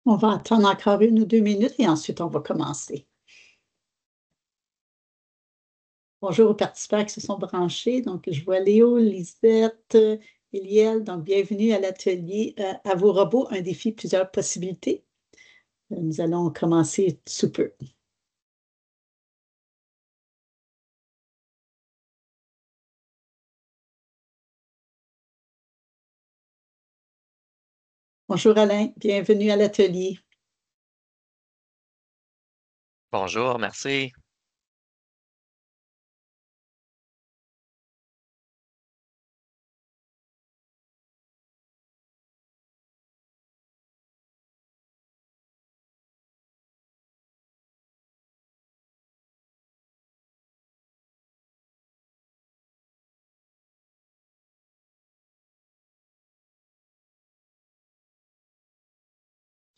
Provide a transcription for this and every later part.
On va attendre encore 1 ou 2 minutes et ensuite on va commencer. Bonjour aux participants qui se sont branchés. Donc, je vois Léo, Lisbeth, Eliel. Donc, bienvenue à l'atelier À vos robots, un défi, plusieurs possibilités. Nous allons commencer sous peu. Bonjour Alain, bienvenue à l'atelier. Bonjour, merci.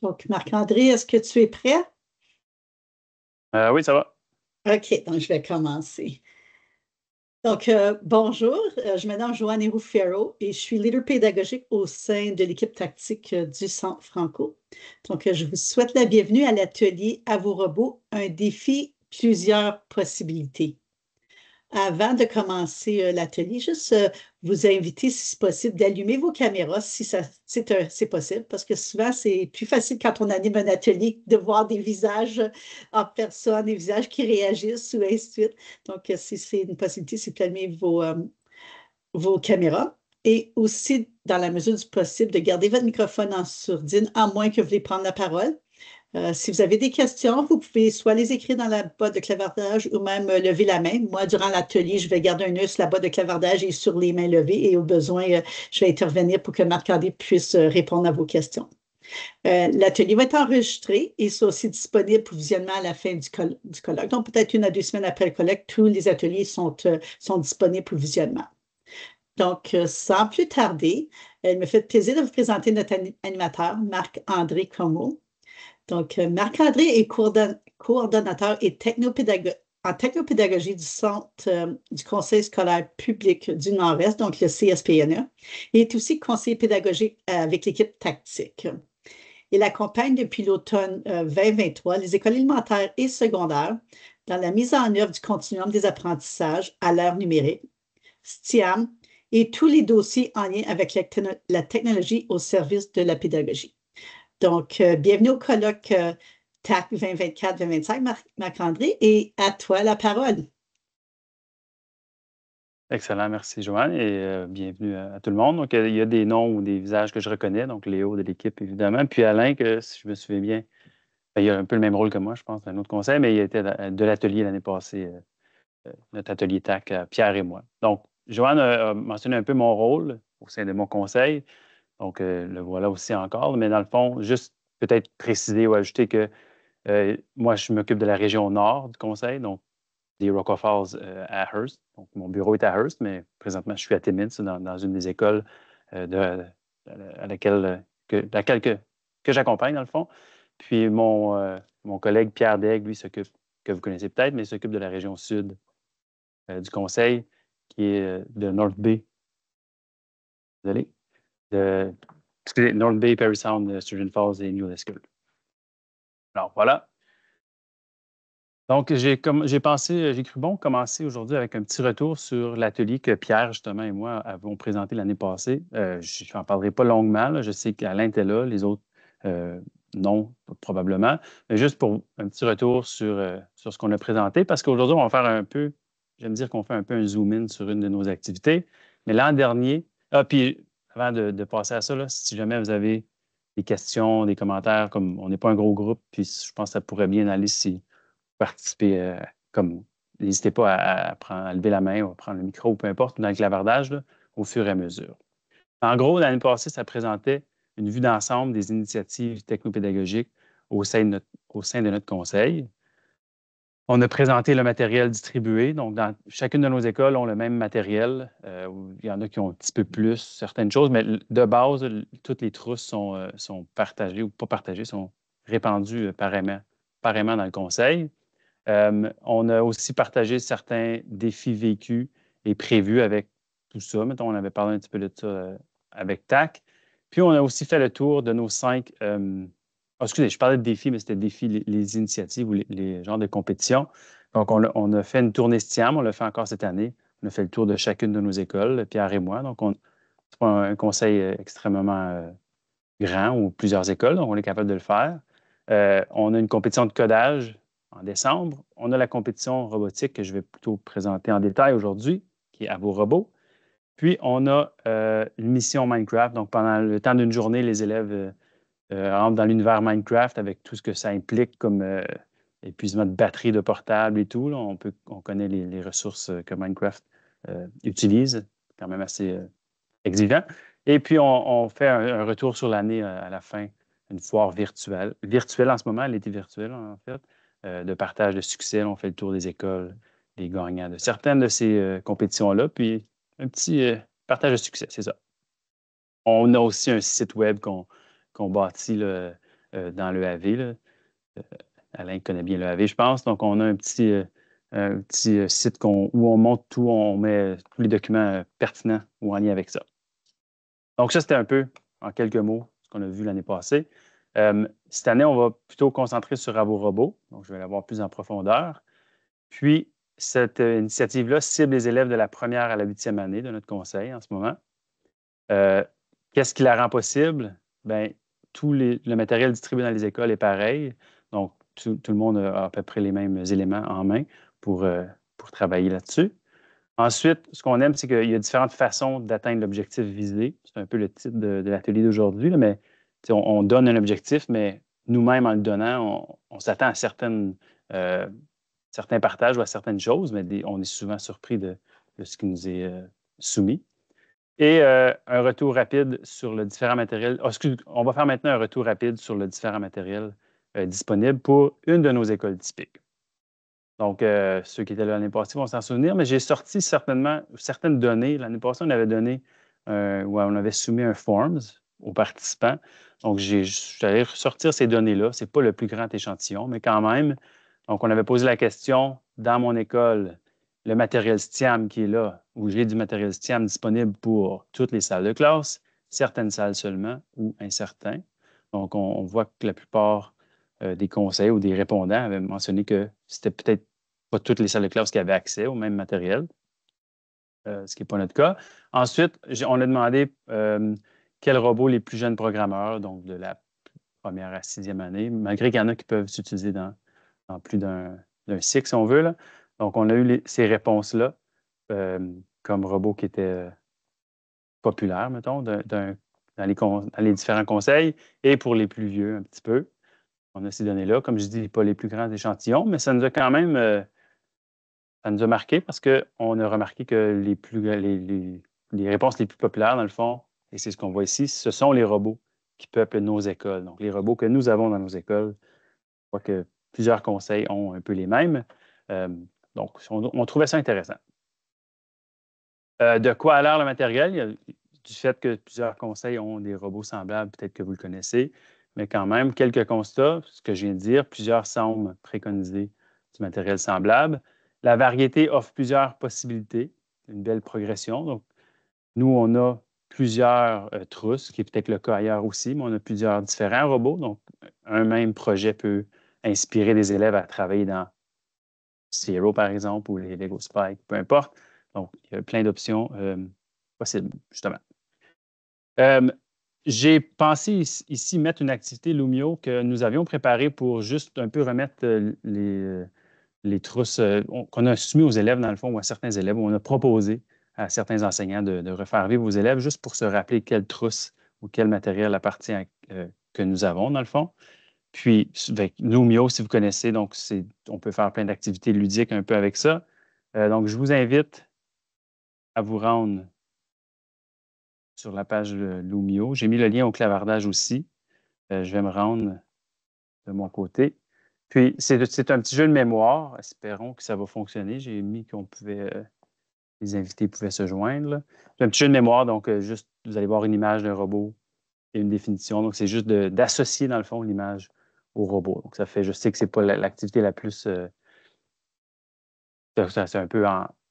Donc, Marc-André, est-ce que tu es prêt? Oui, ça va. OK, donc je vais commencer. Donc, bonjour, je m'appelle Joanne Héroux-Ferro et je suis leader pédagogique au sein de l'équipe tactique du Centre Franco. Donc, je vous souhaite la bienvenue à l'atelier À vos robots, un défi, plusieurs possibilités. Avant de commencer l'atelier, juste vous inviter, si c'est possible, d'allumer vos caméras si c'est possible, parce que souvent, c'est plus facile quand on anime un atelier de voir des visages en personne, des visages qui réagissent ou ainsi de suite. Donc, si c'est une possibilité, c'est d'allumer vos caméras. Et aussi, dans la mesure du possible, de garder votre microphone en sourdine, à moins que vous voulez prendre la parole. Si vous avez des questions, vous pouvez soit les écrire dans la boîte de clavardage ou même lever la main. Moi, durant l'atelier, je vais garder un œil sur la boîte de clavardage et sur les mains levées et au besoin, je vais intervenir pour que Marc-André puisse répondre à vos questions. L'atelier va être enregistré et c'est aussi disponible pour visionnement à la fin du colloque. Donc, peut-être 1 à 2 semaines après le colloque, tous les ateliers sont disponibles pour visionnement. Donc, sans plus tarder, il me fait plaisir de vous présenter notre animateur, Marc-André Comeau. Donc, Marc-André est coordonnateur et en technopédagogie du Centre du Conseil scolaire public du Nord-Est, donc le CSPNE, et est aussi conseiller pédagogique avec l'équipe tactique. Il accompagne depuis l'automne 2023 les écoles élémentaires et secondaires dans la mise en œuvre du continuum des apprentissages à l'ère numérique, STIAM, et tous les dossiers en lien avec la technologie au service de la pédagogie. Donc, bienvenue au colloque TAC 2024-2025, Marc-André, et à toi la parole. Excellent, merci Joanne et bienvenue à tout le monde. Donc, il y a des noms ou des visages que je reconnais, donc Léo de l'équipe évidemment, puis Alain, que si je me souviens bien, il a un peu le même rôle que moi, je pense, dans un autre conseil, mais il était de l'atelier l'année passée, notre atelier TAC, Pierre et moi. Donc, Joanne a mentionné un peu mon rôle au sein de mon conseil, donc le voilà aussi encore, mais dans le fond, juste peut-être préciser ou ajouter que moi, je m'occupe de la région nord du conseil, donc des Rockow Falls à Hearst. Donc, mon bureau est à Hearst, mais présentement, je suis à Timmins, dans une des écoles à laquelle que j'accompagne, dans le fond. Puis, mon collègue Pierre Daigle, lui, s'occupe, que vous connaissez peut-être, mais il s'occupe de la région sud du conseil, qui est de North Bay. Désolé. Excusez, North Bay, Parry Sound, Sturgeon Falls et New Liskeard. Alors, voilà. Donc, j'ai cru bon commencer aujourd'hui avec un petit retour sur l'atelier que Pierre, justement, et moi avons présenté l'année passée. Je n'en parlerai pas longuement, là. Je sais qu'Alain était là, les autres, non, probablement. Mais juste pour un petit retour sur ce qu'on a présenté, parce qu'aujourd'hui, on va faire un peu, j'aime dire qu'on fait un peu un zoom-in sur une de nos activités. Mais l'an dernier, puis avant de passer à ça, là, si jamais vous avez des questions, des commentaires, comme on n'est pas un gros groupe, puis je pense que ça pourrait bien aller si participer comme n'hésitez pas à lever la main ou à prendre le micro ou peu importe, dans le clavardage là, au fur et à mesure. En gros, l'année passée, ça présentait une vue d'ensemble des initiatives technopédagogiques au sein de notre conseil. On a présenté le matériel distribué. Donc, dans chacune de nos écoles ont le même matériel. Il y en a qui ont un petit peu plus certaines choses, mais de base, toutes les trousses sont partagées ou pas partagées, sont répandues pareillement dans le conseil. On a aussi partagé certains défis vécus et prévus avec tout ça. Mettons, on avait parlé un petit peu de ça avec TAC. Puis, on a aussi fait le tour de nos 5 Excusez, je parlais de défis, mais c'était défis, les initiatives ou les genres de compétitions. Donc, on a fait une tournée STIAM, on l'a fait encore cette année. On a fait le tour de chacune de nos écoles, Pierre et moi. Donc, c'est pas un conseil extrêmement grand ou plusieurs écoles, donc on est capable de le faire. On a une compétition de codage en décembre. On a la compétition robotique que je vais plutôt présenter en détail aujourd'hui, qui est à vos robots. Puis, on a une mission Minecraft. Donc, pendant le temps d'une journée, les élèves rentrent dans l'univers Minecraft avec tout ce que ça implique comme épuisement de batterie de portable et tout. Là. On connaît les ressources que Minecraft utilise, quand même assez exigeant. Et puis, on fait un retour sur l'année à la fin, une foire virtuelle. Virtuelle en ce moment, elle était virtuelle en fait, de partage de succès. On fait le tour des écoles, des gagnants de certaines de ces compétitions-là, puis un petit partage de succès, c'est ça. On a aussi un site web qu'on bâtit là, dans le AV. Là. Alain connaît bien le AV, je pense. Donc, on a un petit site où on monte tout, on met tous les documents pertinents ou en lien avec ça. Donc, ça, c'était un peu, en quelques mots, ce qu'on a vu l'année passée. Cette année, on va plutôt concentrer sur vos robots. Donc, je vais l'avoir plus en profondeur. Puis, cette initiative-là cible les élèves de la première à la 8e année de notre conseil en ce moment. Qu'est-ce qui la rend possible? Bien, le matériel distribué dans les écoles est pareil. Donc, tout le monde a à peu près les mêmes éléments en main pour travailler là-dessus. Ensuite, ce qu'on aime, c'est qu'il y a différentes façons d'atteindre l'objectif visé. C'est un peu le titre de l'atelier d'aujourd'hui, mais on donne un objectif, mais nous-mêmes, en le donnant, on s'attend à certains partages ou à certaines choses, mais on est souvent surpris de ce qui nous est soumis. Et un retour rapide sur le différent matériel. On va faire maintenant un retour rapide sur le différent matériel disponible pour une de nos écoles typiques. Donc, ceux qui étaient là l'année passée vont s'en souvenir, mais j'ai sorti certaines données. L'année passée, on avait donné, on avait soumis un Forms aux participants. Donc, je suis allé ressortir ces données-là. Ce n'est pas le plus grand échantillon, mais quand même. Donc, on avait posé la question, dans mon école, le matériel STIAM qui est là, où j'ai du matériel STIAM disponible pour toutes les salles de classe, certaines salles seulement ou incertains. Donc, on voit que la plupart des conseils ou des répondants avaient mentionné que c'était peut-être pas toutes les salles de classe qui avaient accès au même matériel, ce qui n'est pas notre cas. Ensuite, on a demandé quels robots les plus jeunes programmeurs, donc de la première à 6e année, malgré qu'il y en a qui peuvent s'utiliser dans plus d'un cycle, si on veut. Là. Donc, on a eu ces réponses-là comme robots qui étaient populaires, mettons, dans les différents conseils, et pour les plus vieux, un petit peu. On a ces données-là. Comme je dis, pas les plus grands échantillons, mais ça nous a quand même ça nous a marqué parce qu'on a remarqué que les réponses les plus populaires, dans le fond, et c'est ce qu'on voit ici, ce sont les robots qui peuplent nos écoles. Donc, les robots que nous avons dans nos écoles, je crois que plusieurs conseils ont un peu les mêmes. Donc, on trouvait ça intéressant. De quoi a l'air le matériel? Il y a, du fait que plusieurs conseils ont des robots semblables, peut-être que vous le connaissez, mais quand même, quelques constats, ce que je viens de dire, plusieurs semblent préconiser du matériel semblable. La variété offre plusieurs possibilités, une belle progression. Donc, nous, on a plusieurs trousses, qui est peut-être le cas ailleurs aussi, mais on a plusieurs différents robots. Donc, un même projet peut inspirer des élèves à travailler dans Zero, par exemple, ou les Lego Spike, peu importe. Donc, il y a plein d'options possibles, justement. J'ai pensé ici mettre une activité Lumio que nous avions préparée pour juste un peu remettre les trousses qu'on a soumis aux élèves, dans le fond, ou à certains élèves, où on a proposé à certains enseignants de refaire vivre aux élèves juste pour se rappeler quelle trousse ou quel matériel appartient que nous avons, dans le fond. Puis, avec Lumio, si vous connaissez, donc on peut faire plein d'activités ludiques un peu avec ça. Donc, je vous invite à vous rendre sur la page Lumio. J'ai mis le lien au clavardage aussi. Je vais me rendre de mon côté. Puis, c'est un petit jeu de mémoire. Espérons que ça va fonctionner. J'ai mis qu'on pouvait, les invités pouvaient se joindre. C'est un petit jeu de mémoire, donc juste, vous allez voir une image d'un robot et une définition. Donc, c'est juste d'associer, dans le fond, l'image au robot. Donc, ça fait, je sais que ce n'est pas l'activité la plus... c'est un peu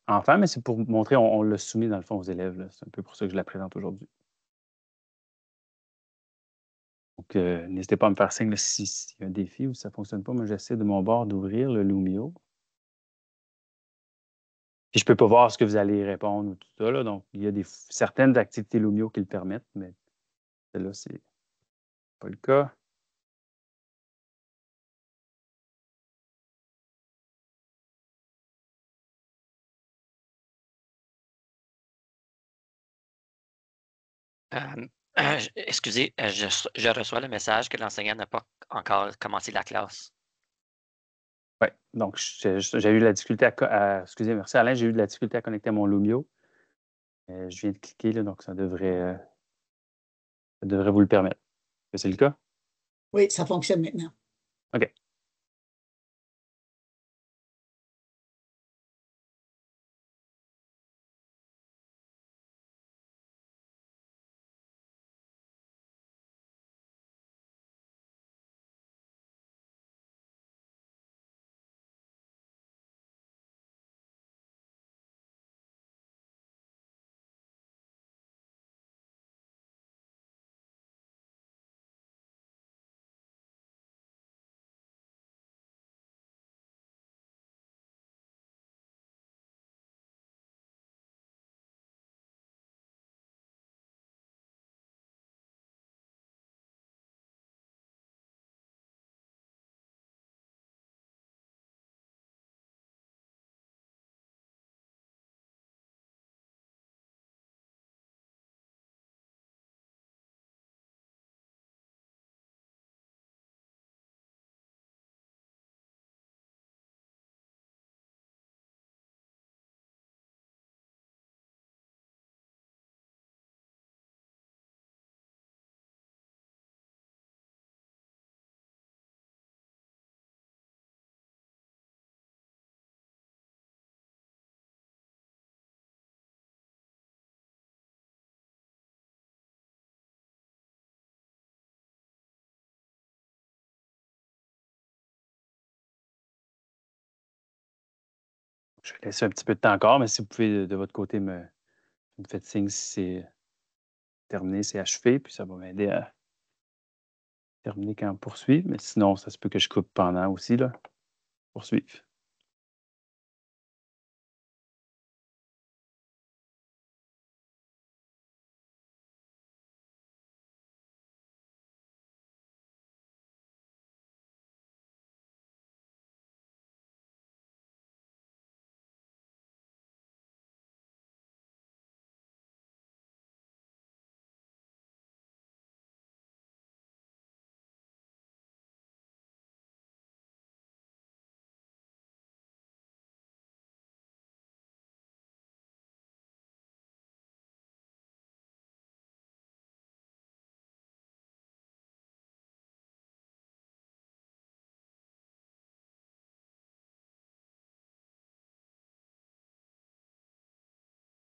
enfant, mais c'est pour montrer, on l'a soumis, dans le fond, aux élèves. C'est un peu pour ça que je la présente aujourd'hui. Donc, n'hésitez pas à me faire signe s'il y a un défi ou si ça ne fonctionne pas. Moi, j'essaie de mon bord d'ouvrir le Lumio. Puis, je ne peux pas voir ce que vous allez répondre ou tout ça. Là. Donc, il y a certaines activités Lumio qui le permettent, mais celle-là, ce n'est pas le cas. Excusez, je reçois le message que l'enseignant n'a pas encore commencé la classe. Oui, donc j'ai eu de la difficulté excusez, merci Alain, j'ai eu de la difficulté à connecter à mon Lumio. Je viens de cliquer, là, donc ça devrait vous le permettre. Est-ce que c'est le cas? Oui, ça fonctionne maintenant. OK. Je vais laisser un petit peu de temps encore, mais si vous pouvez, de votre côté, me faites signe si c'est terminé, c'est achevé, puis ça va m'aider à terminer quand on poursuit. Mais sinon, ça se peut que je coupe pendant aussi, là, poursuivre.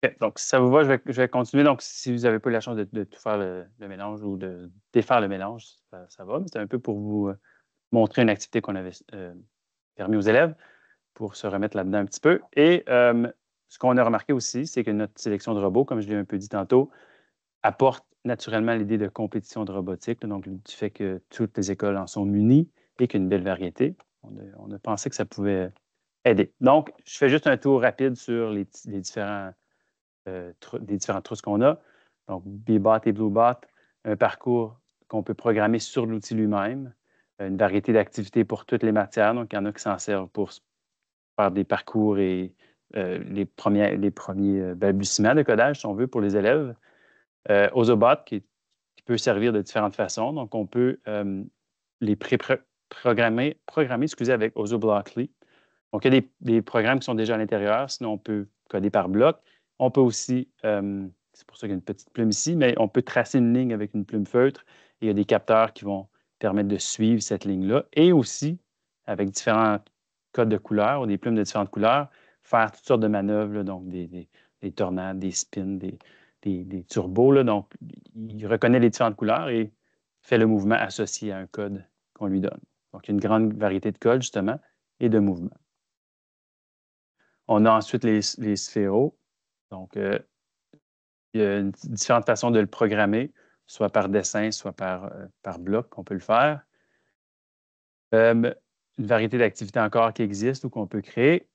OK, donc, si ça vous va, je vais continuer. Donc, si vous n'avez pas eu la chance de tout faire le mélange ou de défaire le mélange, ça va. Mais c'est un peu pour vous montrer une activité qu'on avait permis aux élèves pour se remettre là-dedans un petit peu. Et ce qu'on a remarqué aussi, c'est que notre sélection de robots, comme je l'ai un peu dit tantôt, apporte naturellement l'idée de compétition de robotique, là, donc du fait que toutes les écoles en sont munies et qu'il y a une belle variété. On a pensé que ça pouvait aider. Donc, je fais juste un tour rapide sur les différents des différentes trousses qu'on a. Donc, Bebot et Bluebot, un parcours qu'on peut programmer sur l'outil lui-même, une variété d'activités pour toutes les matières. Donc, il y en a qui s'en servent pour faire des parcours et les premiers balbutiements de codage, si on veut, pour les élèves. Ozobot, qui peut servir de différentes façons. Donc, on peut les programmer excusez, avec Ozoblockly. Donc, il y a des programmes qui sont déjà à l'intérieur. Sinon, on peut coder par bloc. On peut aussi, c'est pour ça qu'il y a une petite plume ici, mais on peut tracer une ligne avec une plume feutre. Et il y a des capteurs qui vont permettre de suivre cette ligne-là. Et aussi, avec différents codes de couleurs ou des plumes de différentes couleurs, faire toutes sortes de manœuvres, là, donc des tornades, des spins, des turbos. Là. Donc, il reconnaît les différentes couleurs et fait le mouvement associé à un code qu'on lui donne. Donc, il y a une grande variété de codes, justement, et de mouvements. On a ensuite les sphéros. Donc, il y a différentes façons de le programmer. soit par dessin, soit par bloc, on peut le faire. Une variété d'activités encore qui existent ou qu'on peut créer.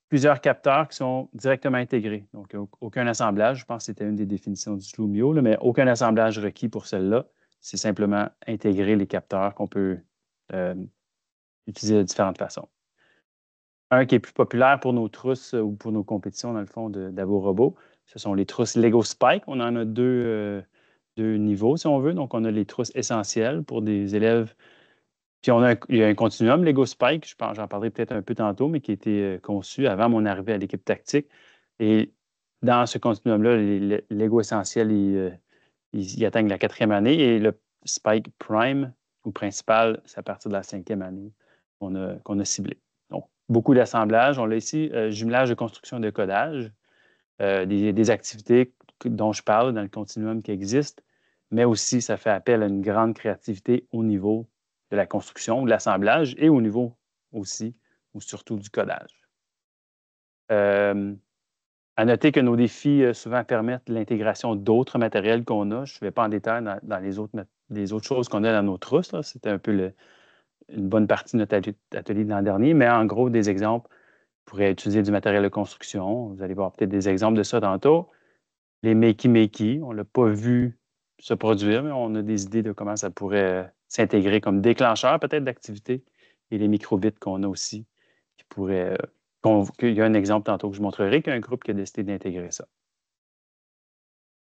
Plusieurs capteurs qui sont directement intégrés. Donc, aucun assemblage. Je pense que c'était une des définitions du Lumio, là, mais aucun assemblage requis pour celle-là. C'est simplement intégrer les capteurs qu'on peut utiliser de différentes façons. Un qui est plus populaire pour nos trousses ou pour nos compétitions, dans le fond, d'AvoRobot, ce sont les trousses Lego Spike. On en a deux niveaux, si on veut. Donc, on a les trousses essentielles pour des élèves. Puis, il y a un continuum Lego Spike, j'en parlerai peut-être un peu tantôt, mais qui a été conçu avant mon arrivée à l'équipe tactique. Et dans ce continuum-là, les Lego essentiels, ils atteignent la 4e année et le Spike Prime ou principal, c'est à partir de la 5e année qu'on a ciblé. Donc, beaucoup d'assemblages. On a ici jumelage de construction et de codage, des activités dont je parle dans le continuum qui existe, mais aussi ça fait appel à une grande créativité au niveau de la construction, de l'assemblage et au niveau aussi, ou surtout du codage. À noter que nos défis souvent permettent l'intégration d'autres matériels qu'on a. Je ne vais pas en détail dans les autres choses qu'on a dans nos trousses. C'était un peu une bonne partie de notre atelier de l'an dernier, mais en gros, des exemples. On pourrait utiliser du matériel de construction. Vous allez voir peut-être des exemples de ça tantôt. Les makey-makey, on ne l'a pas vu se produire, mais on a des idées de comment ça pourrait s'intégrer comme déclencheur peut-être d'activité. Et les microbits qu'on a aussi, qui pourraient... il y a un exemple tantôt que je montrerai, qu'il y a un groupe qui a décidé d'intégrer ça.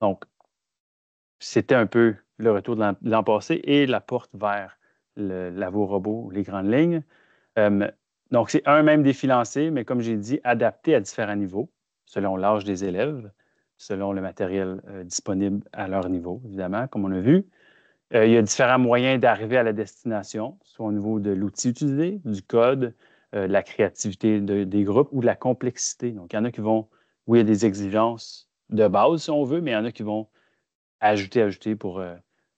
Donc, c'était un peu le retour de l'an passé et la porte vers l'AvoRobot, les grandes lignes. Donc, c'est un même défi lancé, mais comme j'ai dit, adapté à différents niveaux, selon l'âge des élèves, selon le matériel disponible à leur niveau, évidemment, comme on a vu. Il y a différents moyens d'arriver à la destination, soit au niveau de l'outil utilisé, du code, de la créativité des groupes ou de la complexité. Donc, il y en a qui vont, oui, il y a des exigences de base, si on veut, mais il y en a qui vont ajouter pour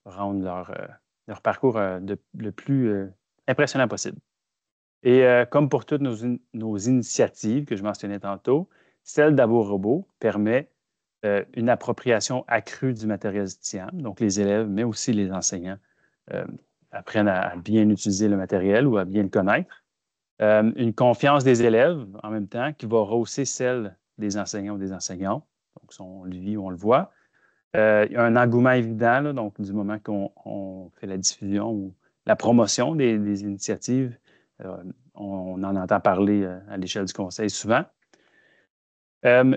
rendre leur parcours le plus impressionnant possible. Et comme pour toutes nos initiatives que je mentionnais tantôt, celle d'AvoRobot permet une appropriation accrue du matériel STIAM. Donc, les élèves, mais aussi les enseignants, apprennent à bien utiliser le matériel ou à bien le connaître. Une confiance des élèves, en même temps, qui va rehausser celle des enseignants ou des enseignants. Donc, on le vit ou on le voit. Il y a un engouement évident, là, donc du moment qu'on fait la diffusion ou la promotion des initiatives, on en entend parler à l'échelle du conseil souvent.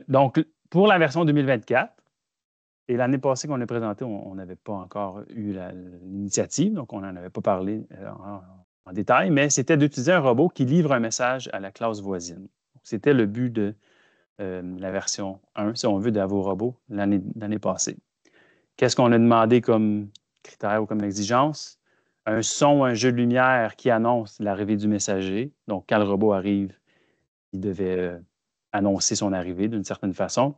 Donc, pour la version 2024, et l'année passée qu'on a présenté, on n'avait pas encore eu l'initiative, donc on n'en avait pas parlé en détail, mais c'était d'utiliser un robot qui livre un message à la classe voisine. C'était le but de la version 1, si on veut, d'AvoRobot l'année passée. Qu'est-ce qu'on a demandé comme critère ou comme exigence? Un son, un jeu de lumière qui annonce l'arrivée du messager. Donc, quand le robot arrive, il devait annoncer son arrivée d'une certaine façon.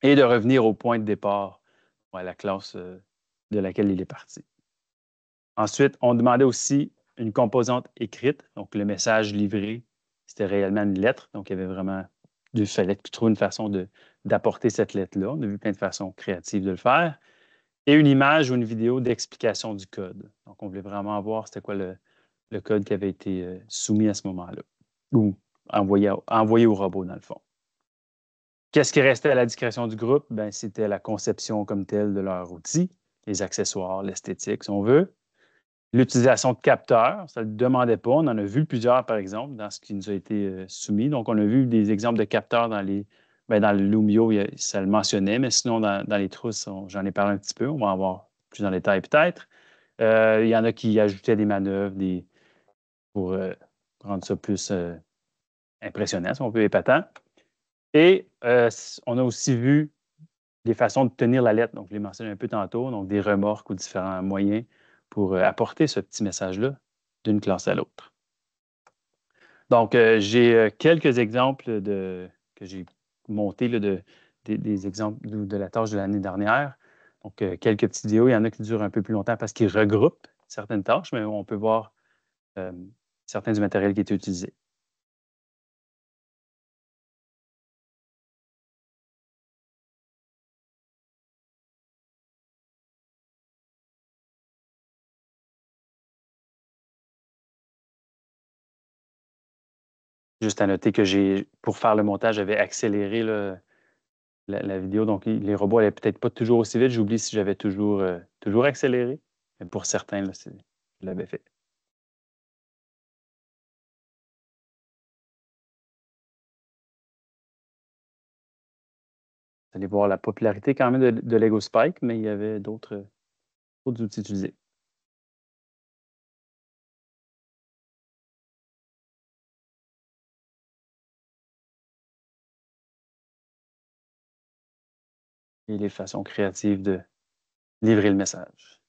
Et de revenir au point de départ, à la classe de laquelle il est parti. Ensuite, on demandait aussi une composante écrite. Donc, le message livré, c'était réellement une lettre. Donc, il y avait vraiment... Il fallait trouver une façon d'apporter cette lettre-là. On a vu plein de façons créatives de le faire. Et une image ou une vidéo d'explication du code. Donc, on voulait vraiment voir c'était quoi le code qui avait été soumis à ce moment-là ou envoyé au robot, dans le fond. Qu'est-ce qui restait à la discrétion du groupe? Bien, c'était la conception comme telle de leur outil, les accessoires, l'esthétique, si on veut. L'utilisation de capteurs, ça ne le demandait pas. On en a vu plusieurs, par exemple, dans ce qui nous a été soumis. Donc, on a vu des exemples de capteurs dans le Lumio, ça le mentionnait, mais sinon, dans les trousses, j'en ai parlé un petit peu. On va en voir plus en détail peut-être. Il y en a qui ajoutaient des manœuvres pour rendre ça plus impressionnant, si on veut, épatant. Et on a aussi vu des façons de tenir la lettre. Donc, je l'ai mentionné un peu tantôt, donc des remorques ou différents moyens pour apporter ce petit message-là d'une classe à l'autre. Donc, j'ai quelques exemples que j'ai montés des exemples de la tâche de l'année dernière. Donc, quelques petites vidéos. Il y en a qui durent un peu plus longtemps parce qu'ils regroupent certaines tâches, mais on peut voir certains du matériel qui est utilisé. Juste à noter que pour faire le montage, j'avais accéléré la vidéo. Donc, les robots n'allaient peut-être pas toujours aussi vite. J'oublie si j'avais toujours accéléré. Mais pour certains, là, je l'avais fait. Vous allez voir la popularité quand même de Lego Spike, mais il y avait d'autres outils utilisés. Et les façons créatives de livrer le message.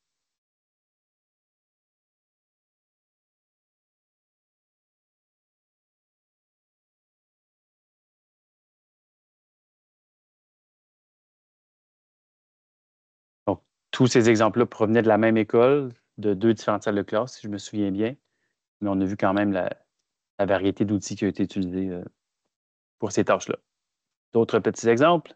Donc, tous ces exemples-là provenaient de la même école, de 2 différentes salles de classe, si je me souviens bien. Mais on a vu quand même la variété d'outils qui ont été utilisés pour ces tâches-là. D'autres petits exemples?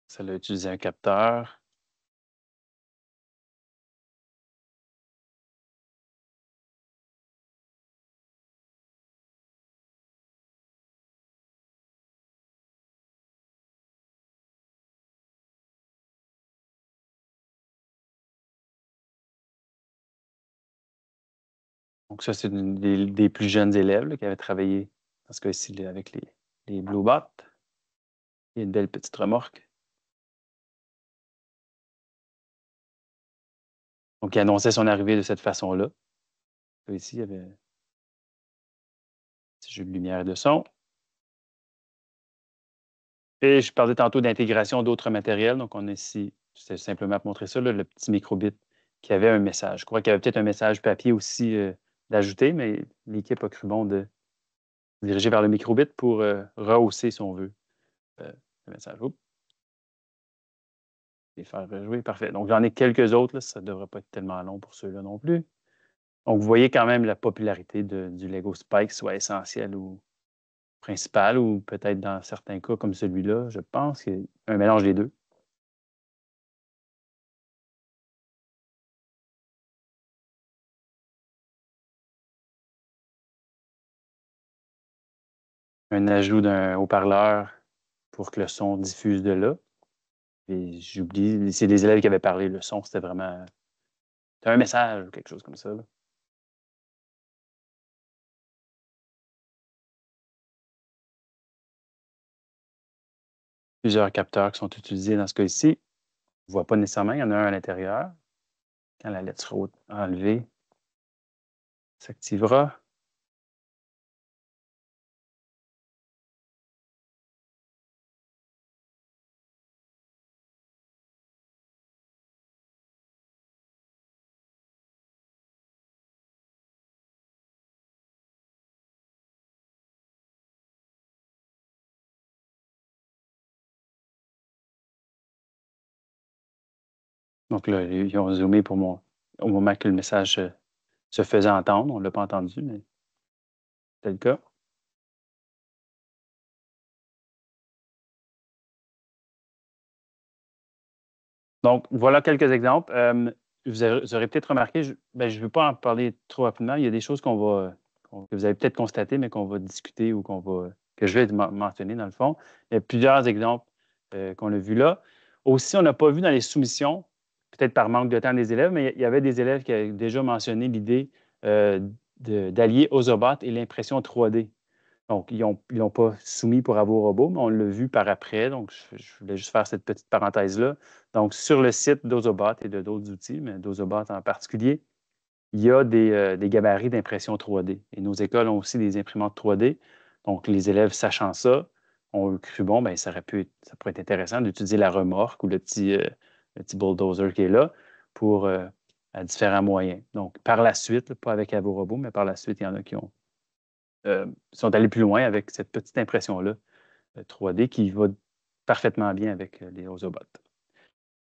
Ça a utilisé un capteur. Donc, ça, c'est des plus jeunes élèves là, qui avaient travaillé, dans ce cas-ci, avec les Bluebots. Il y a une belle petite remorque. Donc, il annonçait son arrivée de cette façon-là. Ici, il y avait un petit jeu de lumière et de son. Et je parlais tantôt d'intégration d'autres matériels. Donc, on a ici, c'est simplement pour montrer ça, là, le petit microbit qui avait un message. Je crois qu'il y avait peut-être un message papier aussi d'ajouter, mais l'équipe a cru bon de diriger vers le microbit pour rehausser, si on veut, le message. Oups. Et faire rejouer. Parfait. Donc, j'en ai quelques autres. Là, ça ne devrait pas être tellement long pour ceux-là non plus. Donc, vous voyez quand même la popularité du Lego Spike, soit essentielle ou principale, ou peut-être dans certains cas comme celui-là, je pense qu'il y a un mélange des deux. Un ajout d'un haut-parleur pour que le son diffuse de là. Et j'oublie, c'est des élèves qui avaient parlé, le son, c'était vraiment un message ou quelque chose comme ça. Là. Plusieurs capteurs qui sont utilisés dans ce cas-ci. On ne voit pas nécessairement, il y en a un à l'intérieur. Quand la lettre sera enlevée, s'activera. Donc là, ils ont zoomé au moment que le message se faisait entendre. On ne l'a pas entendu, mais c'était le cas. Donc, voilà quelques exemples. Vous aurez peut-être remarqué, je ne veux pas en parler trop rapidement. Il y a des choses que vous avez peut-être constatées, mais qu'on va discuter ou que je vais mentionner dans le fond. Il y a plusieurs exemples qu'on a vus là. Aussi, on n'a pas vu dans les soumissions, peut-être par manque de temps des élèves, mais il y avait des élèves qui avaient déjà mentionné l'idée d'allier Ozobot et l'impression 3D. Donc, ils l'ont pas soumis pour avoir robot, mais on l'a vu par après. Donc, je voulais juste faire cette petite parenthèse-là. Donc, sur le site d'Ozobot et de d'autres outils, mais d'Ozobot en particulier, il y a des gabarits d'impression 3D. Et nos écoles ont aussi des imprimantes 3D. Donc, les élèves sachant ça, ont cru, bon, bien, ça pourrait être intéressant d'utiliser la remorque ou le petit bulldozer qui est là pour à différents moyens. Donc, par la suite, pas avec Avorobot, mais par la suite, il y en a qui sont allés plus loin avec cette petite impression-là 3D qui va parfaitement bien avec les Ozobots.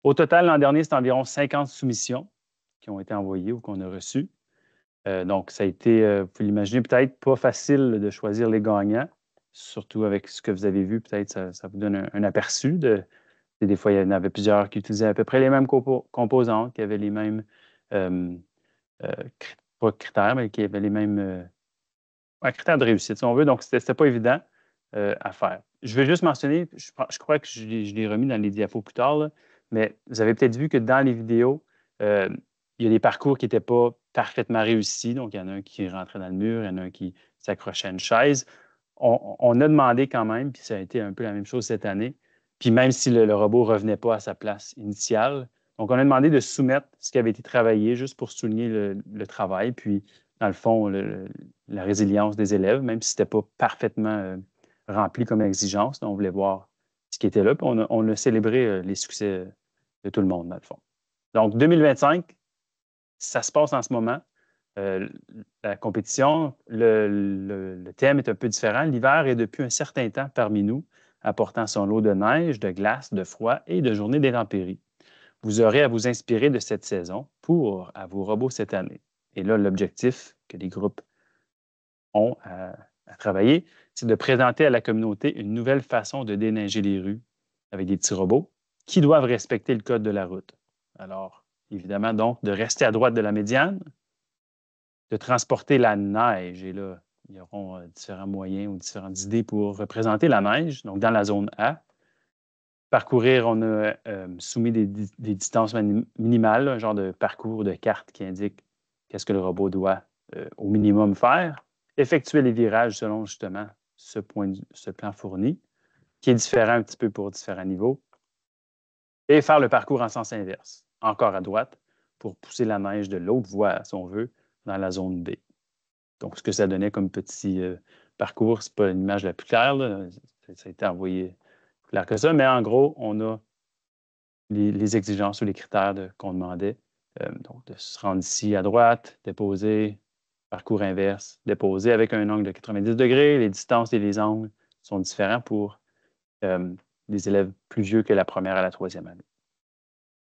Au total, l'an dernier, c'est environ 50 soumissions qui ont été envoyées ou qu'on a reçues. Donc, ça a été, vous pouvez l'imaginer, peut-être pas facile de choisir les gagnants, surtout avec ce que vous avez vu, peut-être ça vous donne un aperçu des fois, il y en avait plusieurs qui utilisaient à peu près les mêmes composantes, qui avaient les mêmes, pas critères, mais qui avaient les mêmes critères de réussite, si on veut. Donc, c'était pas évident à faire. Je vais juste mentionner, je crois que je l'ai remis dans les diapos plus tard, là, mais vous avez peut-être vu que dans les vidéos, il y a des parcours qui n'étaient pas parfaitement réussis. Donc, il y en a un qui rentrait dans le mur, il y en a un qui s'accrochait à une chaise. On a demandé quand même, puis ça a été un peu la même chose cette année, puis même si le robot ne revenait pas à sa place initiale. Donc, on a demandé de soumettre ce qui avait été travaillé juste pour souligner le travail, puis dans le fond, la résilience des élèves, même si ce n'était pas parfaitement rempli comme exigence. Donc, on voulait voir ce qui était là, puis on a célébré les succès de tout le monde, dans le fond. Donc, 2025, ça se passe en ce moment. La compétition, le thème est un peu différent. L'hiver est depuis un certain temps parmi nous, apportant son lot de neige, de glace, de froid et de journées d'intempéries. Vous aurez à vous inspirer de cette saison pour à vos robots cette année. Et là, l'objectif que les groupes ont à travailler, c'est de présenter à la communauté une nouvelle façon de déneiger les rues avec des petits robots qui doivent respecter le code de la route. Alors, évidemment, donc, de rester à droite de la médiane, de transporter la neige. Et là, il y aura différents moyens ou différentes idées pour représenter la neige, donc dans la zone A. Parcourir, on a soumis des distances minimales, un genre de parcours de carte qui indique qu'est-ce que le robot doit au minimum faire. Effectuer les virages selon justement ce plan fourni, qui est différent un petit peu pour différents niveaux. Et faire le parcours en sens inverse, encore à droite, pour pousser la neige de l'autre voie, si on veut, dans la zone B. Donc, ce que ça donnait comme petit parcours, ce n'est pas l'image la plus claire, là. Ça a été envoyé plus clair que ça, mais en gros, on a les exigences ou les critères qu'on demandait. Donc, de se rendre ici à droite, déposer, parcours inverse, déposer avec un angle de 90 degrés. Les distances et les angles sont différents pour les élèves plus vieux que la première à la troisième année.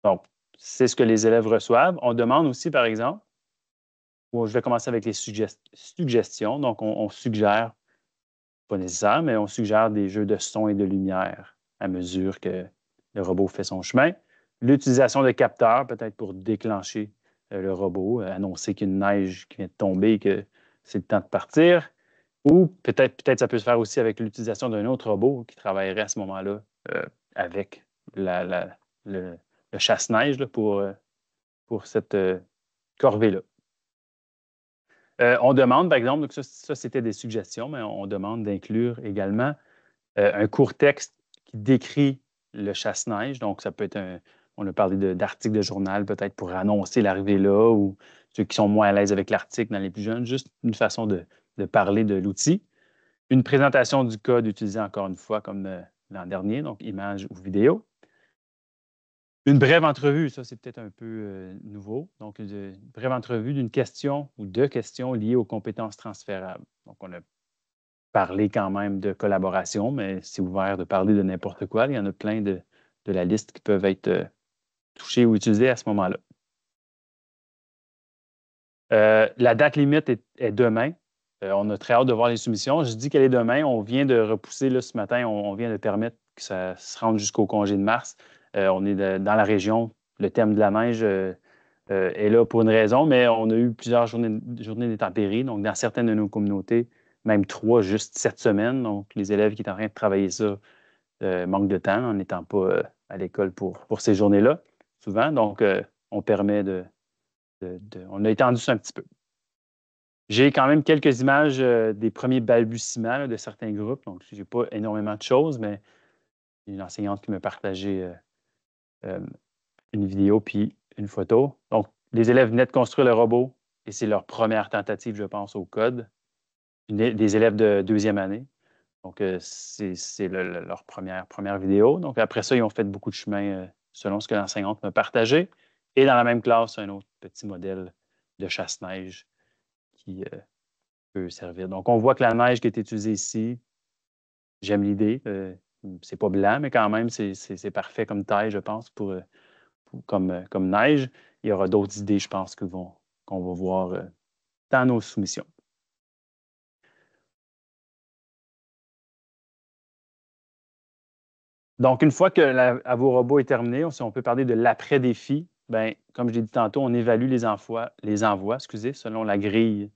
Donc, c'est ce que les élèves reçoivent. On demande aussi, par exemple, je vais commencer avec les suggestions. Donc, on suggère, pas nécessaire, mais on suggère des jeux de son et de lumière à mesure que le robot fait son chemin. L'utilisation de capteurs, peut-être pour déclencher le robot, annoncer qu'il y a une neige qui vient de tomber et que c'est le temps de partir. Ou peut-être ça peut se faire aussi avec l'utilisation d'un autre robot qui travaillerait à ce moment-là avec le chasse-neige là, pour cette corvée-là. On demande, par exemple, donc ça c'était des suggestions, mais on demande d'inclure également un court texte qui décrit le chasse-neige. Donc, ça peut être on a parlé d'articles de journal, peut-être pour annoncer l'arrivée là, ou ceux qui sont moins à l'aise avec l'article dans les plus jeunes, juste une façon de parler de l'outil. Une présentation du code utilisé encore une fois comme l'an dernier, donc image ou vidéo. Une brève entrevue, ça c'est peut-être un peu nouveau. Donc, une brève entrevue d'une question ou de questions liées aux compétences transférables. Donc, on a parlé quand même de collaboration, mais c'est ouvert de parler de n'importe quoi. Il y en a plein de la liste qui peuvent être touchés ou utilisés à ce moment-là. La date limite est demain. On a très hâte de voir les soumissions. Je dis qu'elle est demain. On vient de repousser là, ce matin, on vient de permettre que ça se rende jusqu'au congé de mars. On est dans la région. Le thème de la neige est là pour une raison, mais on a eu plusieurs journées d'intempéries. Donc, dans certaines de nos communautés, même 3 juste cette semaine. Donc, les élèves qui sont en train de travailler ça manquent de temps en n'étant pas à l'école pour ces journées-là, souvent. Donc, on permet on a étendu ça un petit peu. J'ai quand même quelques images des premiers balbutiements là, de certains groupes. Donc, je n'ai pas énormément de choses, mais il y a une enseignante qui m'a partagé une vidéo puis une photo. Donc, les élèves venaient de construire le robot et c'est leur première tentative, je pense, au code. Des élèves de deuxième année. Donc, c'est leur première vidéo. Donc, après ça, ils ont fait beaucoup de chemin selon ce que l'enseignante m'a partagé. Et dans la même classe, un autre petit modèle de chasse-neige qui peut servir. Donc, on voit que la neige qui est utilisée ici j'aime l'idée. C'est pas blanc, mais quand même, c'est parfait comme taille, je pense, comme neige. Il y aura d'autres idées, je pense, qu'on va voir dans nos soumissions. Donc, une fois que à vos robots est terminé, si on peut parler de l'après-défi, ben, comme je l'ai dit tantôt, on évalue les envois, selon la grille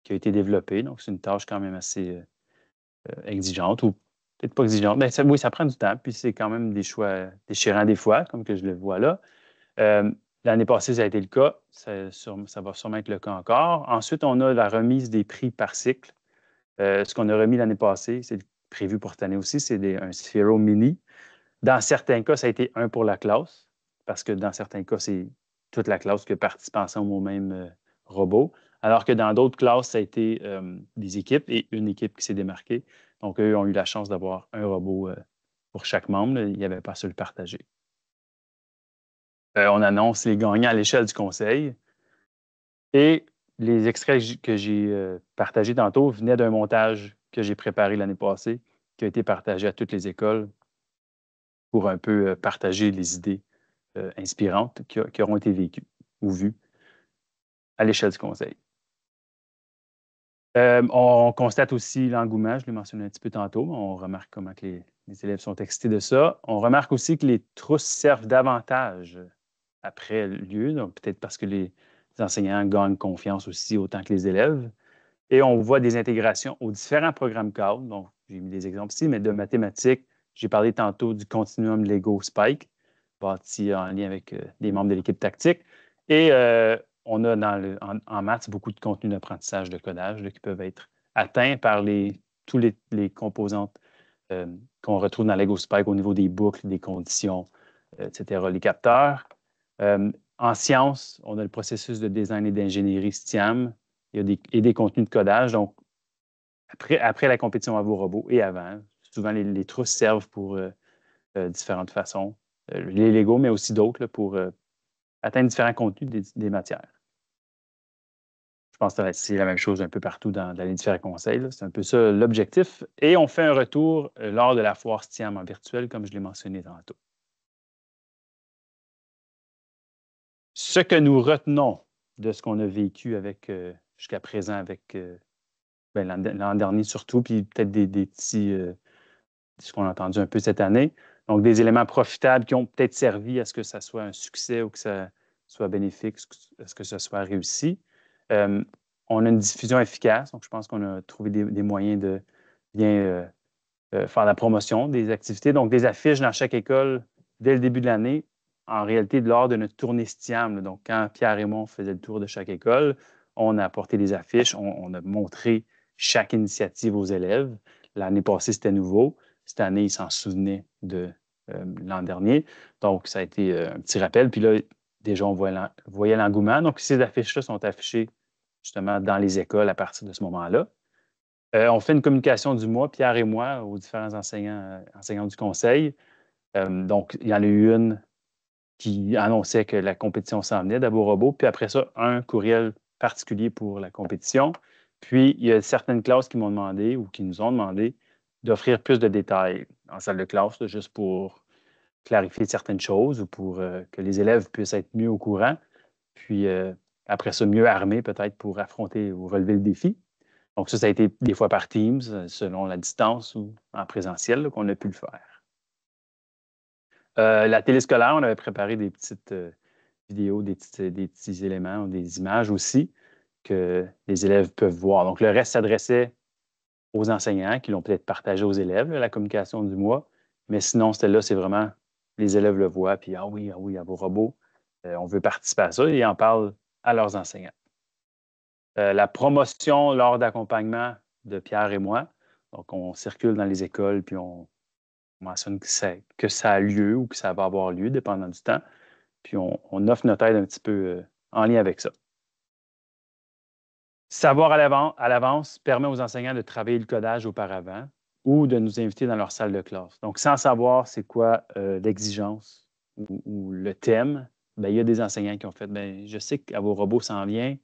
qui a été développée. Donc, c'est une tâche quand même assez exigeante ou peut-être pas exigeante. Mais oui, ça prend du temps, puis c'est quand même des choix déchirants des fois, comme que je le vois là. L'année passée, ça a été le cas. Ça va sûrement être le cas encore. Ensuite, on a la remise des prix par cycle. Ce qu'on a remis l'année passée, c'est prévu pour cette année aussi, c'est un Sphero Mini. Dans certains cas, ça a été un pour la classe, parce que dans certains cas, c'est toute la classe qui a participé ensemble au même robot. Alors que dans d'autres classes, ça a été des équipes et une équipe qui s'est démarquée. Donc, eux ont eu la chance d'avoir un robot pour chaque membre. Il n'y avait pas à se le partager. On annonce les gagnants à l'échelle du conseil. Et les extraits que j'ai partagés tantôt venaient d'un montage que j'ai préparé l'année passée, qui a été partagé à toutes les écoles pour un peu partager les idées inspirantes qui auront été vécues ou vues à l'échelle du conseil. On constate aussi l'engouement, je l'ai mentionné un petit peu tantôt, on remarque comment que les élèves sont excités de ça. On remarque aussi que les trousses servent davantage après lieu, donc peut-être parce que les enseignants gagnent confiance aussi autant que les élèves. Et on voit des intégrations aux différents programmes cadres. Donc, j'ai mis des exemples ici, mais de mathématiques, j'ai parlé tantôt du continuum Lego Spike, bâti en lien avec des membres de l'équipe tactique. Et on a en maths beaucoup de contenus d'apprentissage de codage qui peuvent être atteints par tous les composantes qu'on retrouve dans Lego Spike au niveau des boucles, des conditions, etc., les capteurs. En sciences, on a le processus de design et d'ingénierie STIAM. Il y a des contenus de codage. Donc, après la compétition à vos robots et avant, souvent les trousses servent pour différentes façons. Les Lego, mais aussi d'autres pour atteindre différents contenus des matières. Je pense que c'est la même chose un peu partout dans les différents conseils. C'est un peu ça l'objectif. Et on fait un retour lors de la foire STIAM en virtuel, comme je l'ai mentionné tantôt. Ce que nous retenons de ce qu'on a vécu jusqu'à présent avec l'an dernier surtout, puis peut-être des petits, ce qu'on a entendu un peu cette année. Donc, des éléments profitables qui ont peut-être servi à ce que ça soit un succès ou que ça soit bénéfique, à ce que ça soit réussi. On a une diffusion efficace, donc je pense qu'on a trouvé des moyens de bien faire la promotion des activités. Donc, des affiches dans chaque école dès le début de l'année, en réalité, lors de notre tournée STIAM. Donc, quand Pierre et moi, on faisait le tour de chaque école, on a apporté des affiches, on a montré chaque initiative aux élèves. L'année passée, c'était nouveau. Cette année, ils s'en souvenaient de l'an dernier. Donc, ça a été un petit rappel. Puis là, déjà, on voyait l'engouement. Donc, ces affiches-là sont affichées justement dans les écoles à partir de ce moment-là. On fait une communication du mois, Pierre et moi, aux différents enseignants du conseil. Donc, il y en a eu une qui annonçait que la compétition s'en venait d'Abo Robot. Puis après ça, un courriel particulier pour la compétition. Puis, il y a certaines classes qui m'ont demandé ou qui nous ont demandé d'offrir plus de détails en salle de classe, là, juste pour clarifier certaines choses ou pour que les élèves puissent être mieux au courant. Puis, après ça, mieux armés peut-être pour affronter ou relever le défi. Donc, ça a été des fois par Teams, selon la distance ou en présentiel qu'on a pu le faire. La téléscolaire, on avait préparé des petites vidéos, des petits éléments, des images aussi que les élèves peuvent voir. Donc, le reste s'adressait aux enseignants qui l'ont peut-être partagé aux élèves, la communication du mois. Mais sinon, celle-là, c'est vraiment les élèves le voient, puis ah oui, à vos robots, on veut participer à ça et ils en parlent à leurs enseignants. La promotion lors d'accompagnement de Pierre et moi. Donc, on circule dans les écoles, puis on mentionne que ça a lieu ou que ça va avoir lieu, dépendant du temps. Puis, on offre notre aide un petit peu en lien avec ça. Savoir à l'avance permet aux enseignants de travailler le codage auparavant ou de nous inviter dans leur salle de classe. Donc, sans savoir c'est quoi l'exigence ou le thème, bien, il y a des enseignants qui ont fait, bien, je sais qu'à vos robots s'en vient,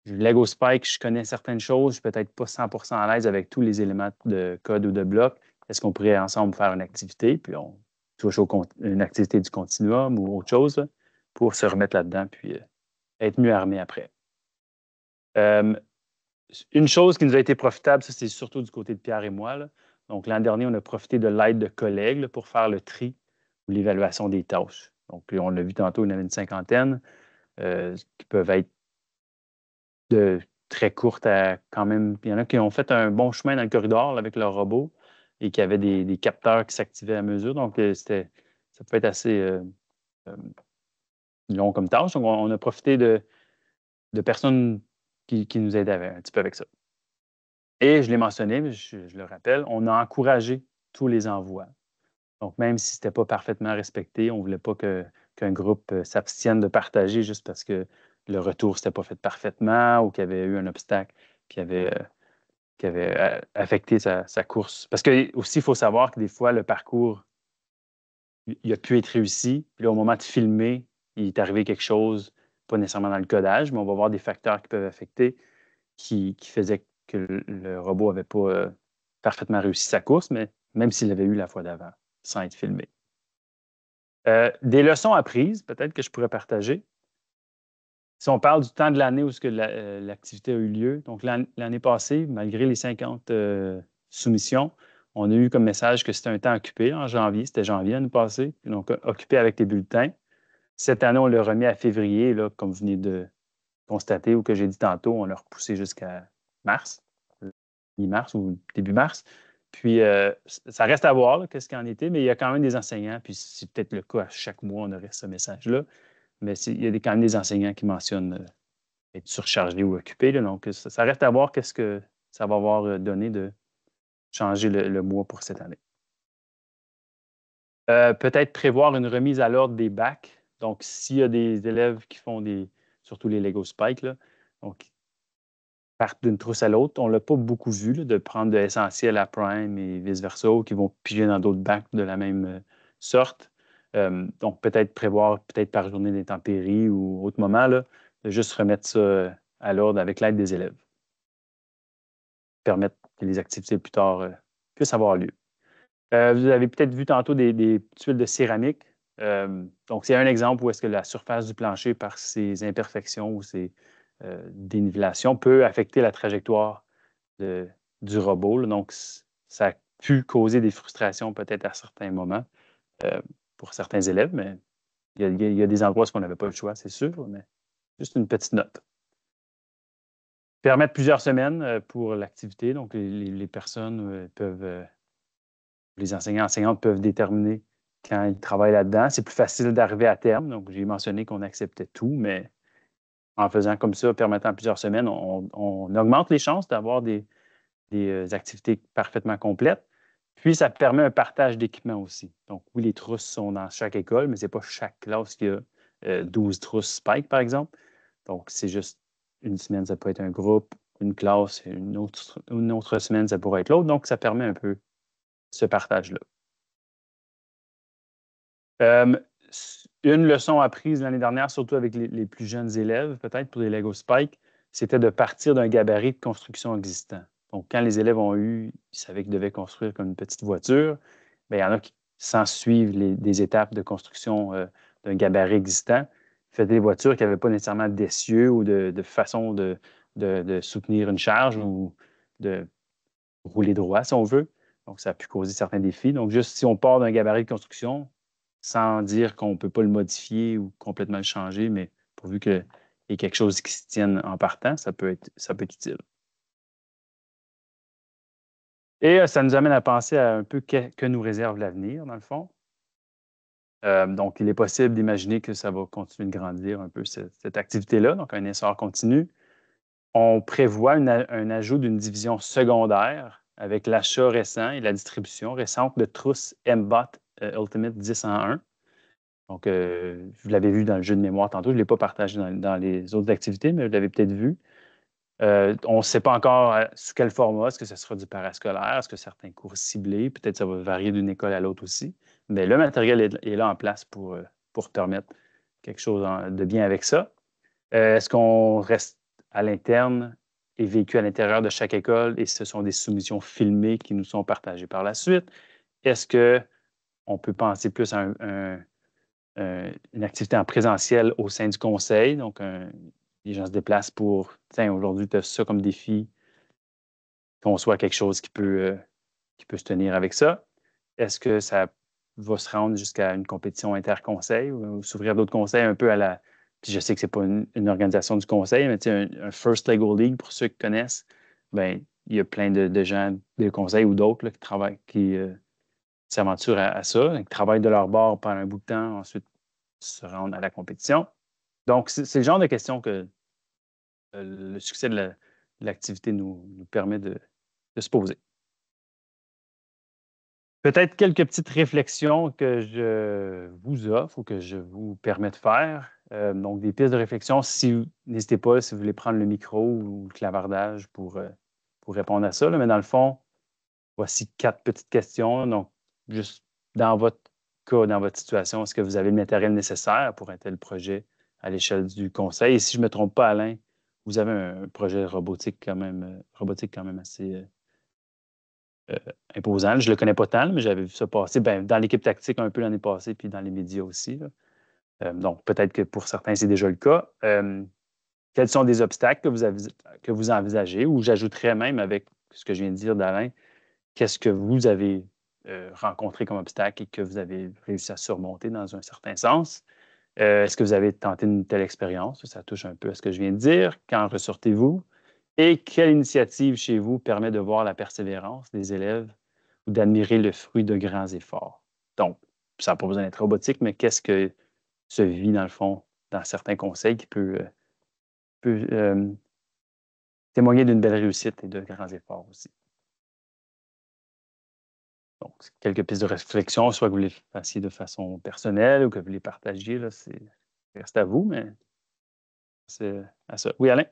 Lego Spike, je connais certaines choses, je suis peut-être pas 100% à l'aise avec tous les éléments de code ou de bloc. est-ce qu'on pourrait ensemble faire une activité, puis on touche une activité du continuum ou autre chose là, pour se remettre là-dedans, puis être mieux armé après. Une chose qui nous a été profitable, ça c'est surtout du côté de Pierre et moi. Là. Donc l'an dernier, on a profité de l'aide de collègues là, pour faire le tri ou l'évaluation des tâches. Donc on l'a vu tantôt, il y en avait une cinquantaine qui peuvent être de très courtes à quand même. Il y en a qui ont fait un bon chemin dans le corridor là, avec leur robot et qui avaient des capteurs qui s'activaient à mesure. Donc ça peut être assez long comme tâche. Donc on a profité de personnes qui nous aidaient un petit peu avec ça. Et je l'ai mentionné, mais je le rappelle, on a encouragé tous les envois. Donc, même si ce n'était pas parfaitement respecté, on ne voulait pas qu'un groupe s'abstienne de partager juste parce que le retour ne s'était pas fait parfaitement ou qu'il y avait eu un obstacle qui avait affecté sa course. Parce que aussi, il faut savoir que des fois, le parcours, il a pu être réussi. Puis là, au moment de filmer, il est arrivé quelque chose, pas nécessairement dans le codage, mais on va voir des facteurs qui peuvent affecter, qui faisaient que le robot n'avait pas parfaitement réussi sa course, mais même s'il l'avait eu la fois d'avant, sans être filmé. Des leçons apprises, peut-être que je pourrais partager. Si on parle du temps de l'année où l'activité a eu lieu, donc l'année passée, malgré les 50 soumissions, on a eu comme message que c'était un temps occupé en janvier. C'était janvier l'année passée, donc occupé avec les bulletins. Cette année, on l'a remis à février, là, comme vous venez de constater ou que j'ai dit tantôt, on l'a repoussé jusqu'à mars, mi-mars ou début mars. Puis, ça reste à voir qu'est-ce qu'il en était, mais il y a quand même des enseignants, puis c'est peut-être le cas à chaque mois, on aurait ce message-là, mais il y a quand même des enseignants qui mentionnent être surchargés ou occupés. Là, donc, ça reste à voir qu'est-ce que ça va avoir donné de changer le mois pour cette année. Peut-être prévoir une remise à l'ordre des bacs. Donc, s'il y a des élèves qui font surtout les Lego Spike, là, donc partent d'une trousse à l'autre. On ne l'a pas beaucoup vu, là, de prendre de Essentiel à Prime et vice-versa, ou qui vont piger dans d'autres bacs de la même sorte. Donc, peut-être prévoir, peut-être par journée d'intempéries ou autre moment, là, de juste remettre ça à l'ordre avec l'aide des élèves. Permettre que les activités plus tard puissent avoir lieu. Vous avez peut-être vu tantôt des tuiles de céramique. Donc, c'est un exemple où est-ce que la surface du plancher, par ses imperfections ou ses dénivellations, peut affecter la trajectoire du robot. Là. Donc, ça a pu causer des frustrations peut-être à certains moments pour certains élèves, mais il y a des endroits où on n'avait pas le choix, c'est sûr, mais juste une petite note. Permettre plusieurs semaines pour l'activité. Donc, les personnes peuvent, les enseignantes peuvent déterminer quand ils travaillent là-dedans. C'est plus facile d'arriver à terme. Donc, j'ai mentionné qu'on acceptait tout, mais en faisant comme ça, permettant plusieurs semaines, on augmente les chances d'avoir des activités parfaitement complètes. Puis, ça permet un partage d'équipement aussi. Donc, oui, les trousses sont dans chaque école, mais ce n'est pas chaque classe qui a 12 trousses Spike, par exemple. Donc, c'est juste une semaine, ça peut être un groupe, une classe, une autre semaine, ça pourrait être l'autre. Donc, ça permet un peu ce partage-là. Une leçon apprise l'année dernière, surtout avec les plus jeunes élèves, peut-être pour les Lego Spike, c'était de partir d'un gabarit de construction existant. Donc, quand les élèves ils savaient qu'ils devaient construire comme une petite voiture, bien, il y en a qui, sans suivre des étapes de construction d'un gabarit existant, faisaient des voitures qui n'avaient pas nécessairement d'essieu ou de façon de soutenir une charge ou de rouler droit, si on veut. Donc, ça a pu causer certains défis. Donc, juste si on part d'un gabarit de construction, sans dire qu'on ne peut pas le modifier ou complètement le changer, mais pourvu qu'il y ait quelque chose qui se tienne en partant, ça peut être utile. Et ça nous amène à penser à un peu que nous réserve l'avenir, dans le fond. Donc, il est possible d'imaginer que ça va continuer de grandir un peu cette activité-là, donc un essor continu. On prévoit un ajout d'une division secondaire avec l'achat récent et la distribution récente de trousses MBOT Ultimate 10 en 1. Donc, vous l'avez vu dans le jeu de mémoire tantôt. Je ne l'ai pas partagé dans les autres activités, mais vous l'avez peut-être vu. On ne sait pas encore sous quel format. Est-ce que ce sera du parascolaire? Est-ce que certains cours ciblés? Peut-être ça va varier d'une école à l'autre aussi. Mais le matériel est là en place pour permettre quelque chose de bien avec ça. Est-ce qu'on reste à l'interne est vécu à l'intérieur de chaque école et ce sont des soumissions filmées qui nous sont partagées par la suite? Est-ce qu'on peut penser plus à une activité en présentiel au sein du conseil? Donc, les gens se déplacent pour, tiens, aujourd'hui, tu as ça comme défi, qu'on soit quelque chose qui peut se tenir avec ça. Est-ce que ça va se rendre jusqu'à une compétition interconseil ou s'ouvrir d'autres conseils un peu à la... Puis je sais que ce n'est pas une organisation du conseil, mais tu sais, un First Lego League, pour ceux qui connaissent, bien, il y a plein de gens de conseil ou d'autres là, qui travaillent, qui s'aventurent à ça, qui travaillent de leur bord pendant un bout de temps, ensuite se rendent à la compétition. Donc, c'est le genre de questions que le succès de l'activité nous permet de se poser. Peut-être quelques petites réflexions que je vous offre ou que je vous permets de faire. Donc, des pistes de réflexion, n'hésitez pas si vous voulez prendre le micro ou le clavardage pour répondre à ça. Là. Mais dans le fond, voici 4 petites questions. Donc, juste dans votre cas, dans votre situation, est-ce que vous avez le matériel nécessaire pour un tel projet à l'échelle du conseil? Et si je ne me trompe pas, Alain, vous avez un projet robotique quand même assez imposant. Je ne le connais pas tant, mais j'avais vu ça passer dans l'équipe tactique un peu l'année passée, puis dans les médias aussi. Donc, peut-être que pour certains, c'est déjà le cas. Quels sont des obstacles que vous envisagez? Ou j'ajouterais même avec ce que je viens de dire d'Alain, qu'est-ce que vous avez rencontré comme obstacle et que vous avez réussi à surmonter dans un certain sens? Est-ce que vous avez tenté une telle expérience? Ça touche un peu à ce que je viens de dire. Qu'en ressortez-vous? Et quelle initiative chez vous permet de voir la persévérance des élèves ou d'admirer le fruit de grands efforts? Donc, ça n'a pas besoin d'être robotique, mais qu'est-ce que se vit, dans le fond, dans certains conseils qui peut témoigner d'une belle réussite et de grands efforts aussi? Donc, quelques pistes de réflexion, soit que vous les fassiez de façon personnelle ou que vous les partagiez, là, ça reste à vous, mais c'est à ça. Oui, Alain?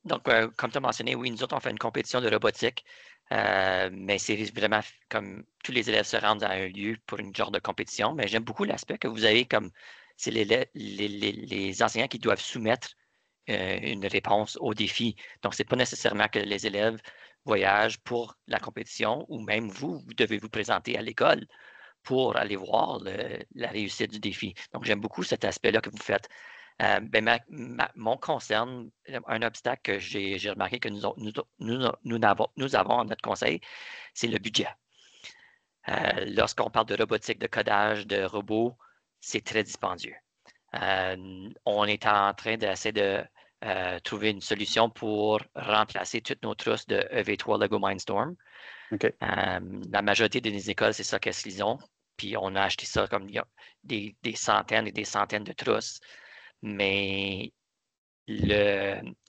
Donc, comme tu as mentionné, oui, nous autres, on fait une compétition de robotique, mais c'est vraiment comme tous les élèves se rendent à un lieu pour une genre de compétition. Mais j'aime beaucoup l'aspect que vous avez comme c'est les enseignants qui doivent soumettre une réponse au défi. Donc, ce n'est pas nécessairement que les élèves voyagent pour la compétition ou même vous devez vous présenter à l'école pour aller voir la réussite du défi. Donc, j'aime beaucoup cet aspect-là que vous faites. Mon concerne, un obstacle que j'ai remarqué que nous avons à notre conseil, c'est le budget. Lorsqu'on parle de robotique, de codage, de robots, c'est très dispendieux. On est en train d'essayer de trouver une solution pour remplacer toutes nos trousses de EV3 Lego Mindstorm. OK. La majorité des écoles, c'est ça qu'elles ont. Puis on a acheté ça comme des centaines et des centaines de trousses. Mais il